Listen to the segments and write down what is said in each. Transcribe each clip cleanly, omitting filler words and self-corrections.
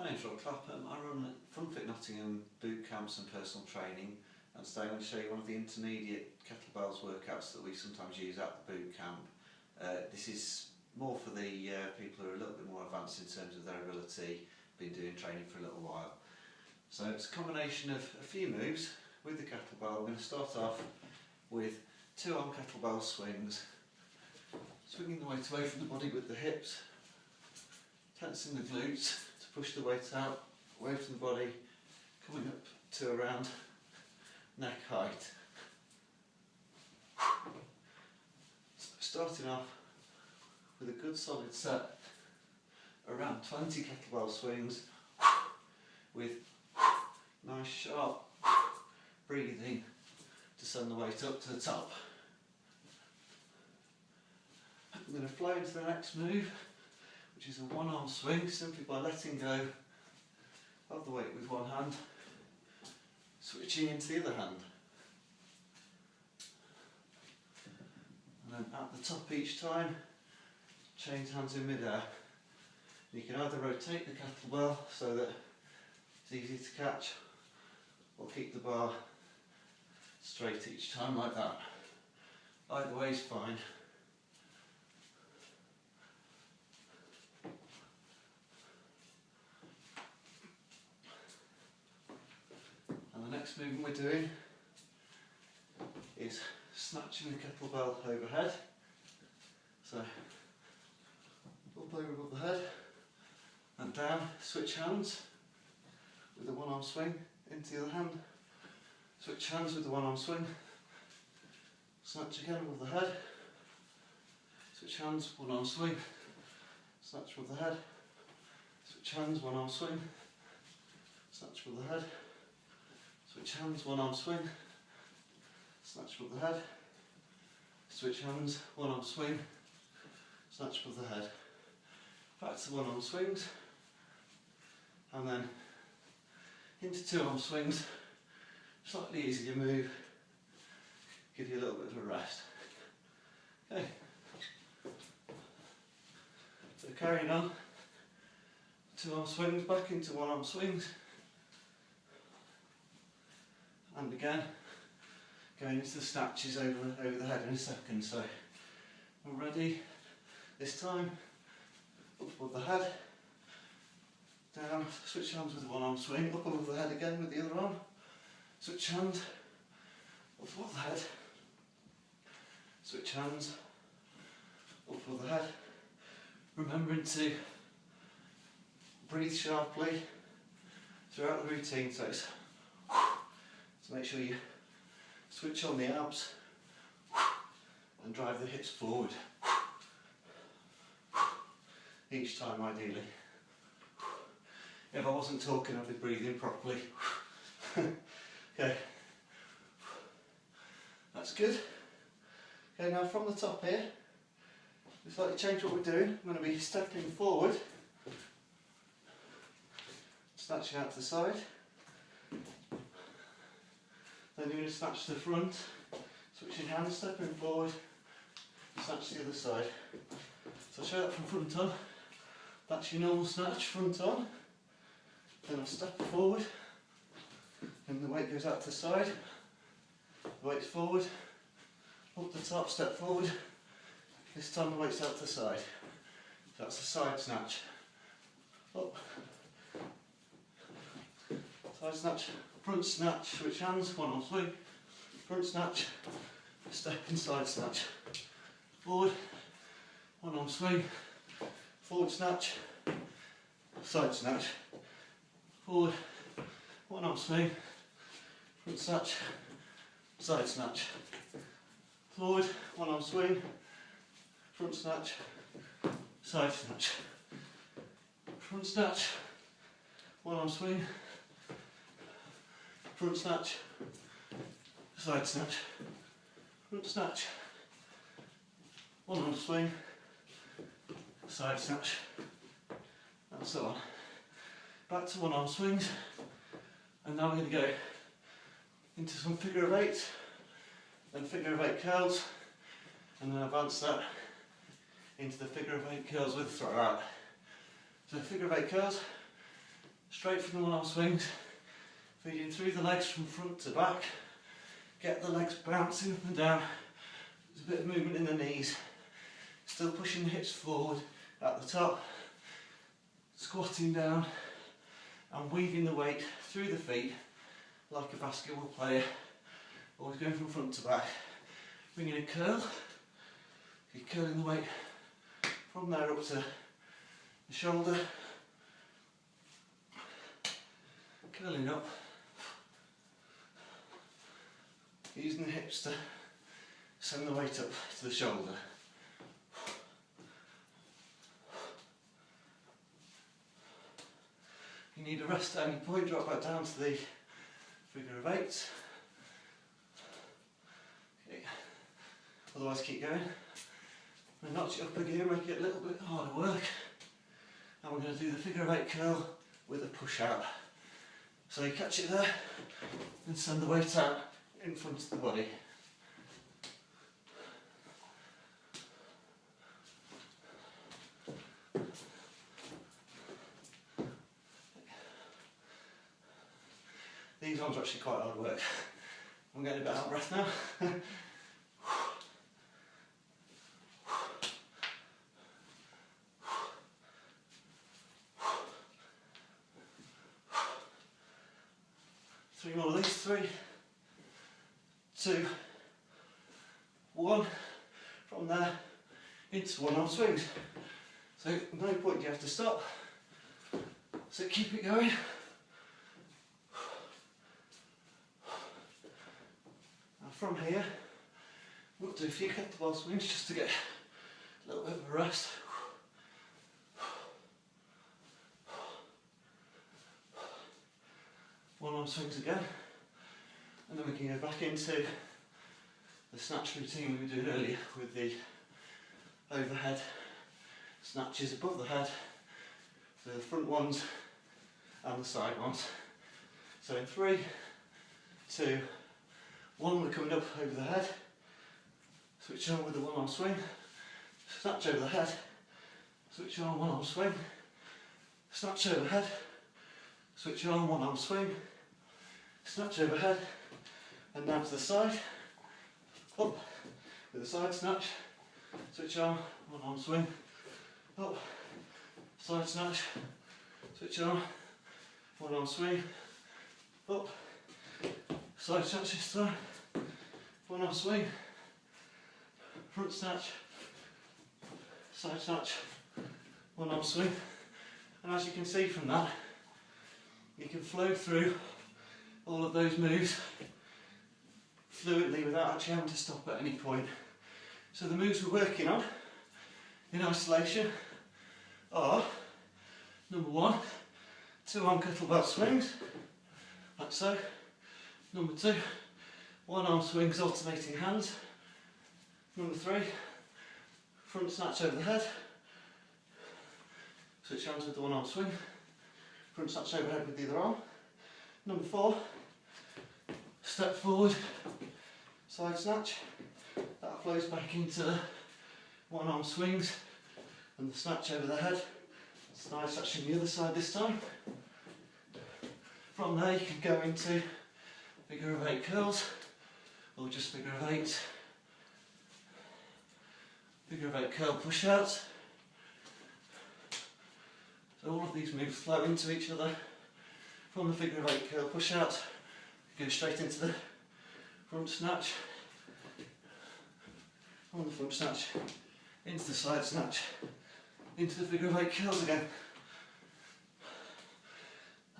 My name's Rob Clapham. I run Front Fit Nottingham Bootcamps and personal training, and today I'm going to show you one of the intermediate kettlebells workouts that we sometimes use at the bootcamp. This is more for the people who are a little bit more advanced in terms of their ability, been doing training for a little while. So it's a combination of a few moves with the kettlebell. We're going to start off with 2 arm kettlebell swings, swinging the weight away from the body with the hips, tensing the glutes to push the weight out, away from the body, coming up to around neck height. So starting off with a good solid set, around 20 kettlebell swings with nice sharp breathing to send the weight up to the top. I'm going to flow into the next move, which is a 1 arm swing, simply by letting go of the weight with one hand, switching into the other hand. And then at the top each time, change hands in mid-air. You can either rotate the kettlebell so that it's easy to catch, or keep the bar straight each time like that. Either way is fine. And the next movement we're doing is snatching the kettlebell overhead. So up over above the head and down, switch hands with the 1 arm swing into the other hand, switch hands with the 1 arm swing, snatch again above the head, switch hands, 1 arm swing, snatch above the head, switch hands, 1 arm swing, snatch above the head, switch hands, 1 arm swing, snatch above the head, switch hands, 1 arm swing, snatch above the head. Back to 1 arm swings, and then into 2 arm swings. Slightly easier move, give you a little bit of a rest. Okay, so carrying on, 2 arm swings back into 1 arm swings, and again going into the snatches over the head in a second. So we're ready. This time up above the head, down, switch hands with the 1 arm swing, up above the head again with the other arm, switch hand, up above the head, switch hands, up above the head, remembering to breathe sharply throughout the routine, so it's to make sure you switch on the abs and drive the hips forward each time ideally. If I wasn't talking, I'd be breathing properly. Okay, that's good. Okay, now from the top here, we slightly change what we're doing. I'm going to be stepping forward, snatching out to the side. Then you're going to snatch to the front, switching hands, stepping forward, snatch to the other side. So I'll show that from front on. That's your normal snatch, front on. Then I'll step forward, and the weight goes out to the side. The weight's forward, up the top, step forward. This time the weight's out to the side. So that's a side snatch. Up. Side snatch, front snatch, switch hands, 1 arm swing. Front snatch, step and side snatch. Forward, 1 arm swing. Forward snatch, side snatch. Forward, 1 arm swing. Front snatch, side snatch. Forward, 1 arm swing. Front snatch, side snatch. Front snatch, 1 arm swing. Front snatch, side snatch. Front snatch, 1 arm swing, side snatch, and so on. Back to 1 arm swings, and now we're going to go into some figure of 8, then figure of 8 curls, and then advance that into the figure of 8 curls with throw out. So figure of 8 curls, Straight from the one-arm swings, feeding through the legs from front to back. Get the legs bouncing up and down. There's a bit of movement in the knees. Still pushing the hips forward at the top. Squatting down and weaving the weight through the feet like a basketball player. Always going from front to back. Bringing a curl. You're curling the weight from there up to the shoulder. Curling up. Using the hips to send the weight up to the shoulder. You need a rest at any point, drop back down to the figure of eights. Okay. Otherwise keep going. And notch it up again, make it a little bit harder work. And we're going to do the figure of eight curl with a push out. So you catch it there and send the weight out in front of the body. These ones are actually quite hard work. I'm getting a bit out of breath now. 3 more of these, 3, 2, 1. From there into one-arm swings. So at no point do you have to stop. So keep it going. Now from here, we'll do a few kettlebell swings just to get a little bit of a rest. One-arm swings again, and then we can go back into the snatch routine we were doing earlier with the overhead snatches above the head, so the front ones and the side ones. So in 3, 2, 1, we're coming up over the head, switch on with the one-arm swing, snatch over the head, switch on, one-arm swing, snatch overhead, switch on, one-arm swing, snatch overhead, and down to the side, up with a side snatch, switch on, one-arm swing, up, side snatch, switch on, one-arm swing, up, side snatch this time, one-arm swing, front snatch, side snatch, one-arm swing, and as you can see from that, you can flow through all of those moves fluidly without actually having to stop at any point. So the moves we're working on in isolation are number 1, 2-arm kettlebell swings, like so. Number 2, one-arm swings alternating hands. Number 3, front snatch over the head, switch hands with the one-arm swing, front snatch overhead with the other arm. Number 4, step forward, side snatch. That flows back into one-arm swings and the snatch over the head. Side snatch on the other side this time. From there you can go into figure of 8 curls or just figure of 8. Figure of 8 curl push-outs. So all of these moves flow into each other. From the figure of 8 curl push-out, go straight into the front snatch. From the front snatch, into the side snatch, into the figure of 8 curls again.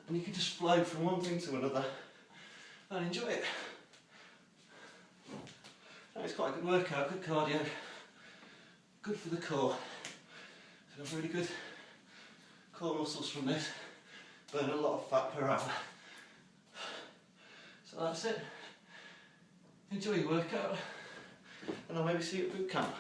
And you can just flow from one thing to another and enjoy it. And it's quite a good workout, good cardio, good for the core. So have really good core muscles from this, burn a lot of fat per hour. So that's it. Enjoy your workout, and I'll maybe see you at boot camp.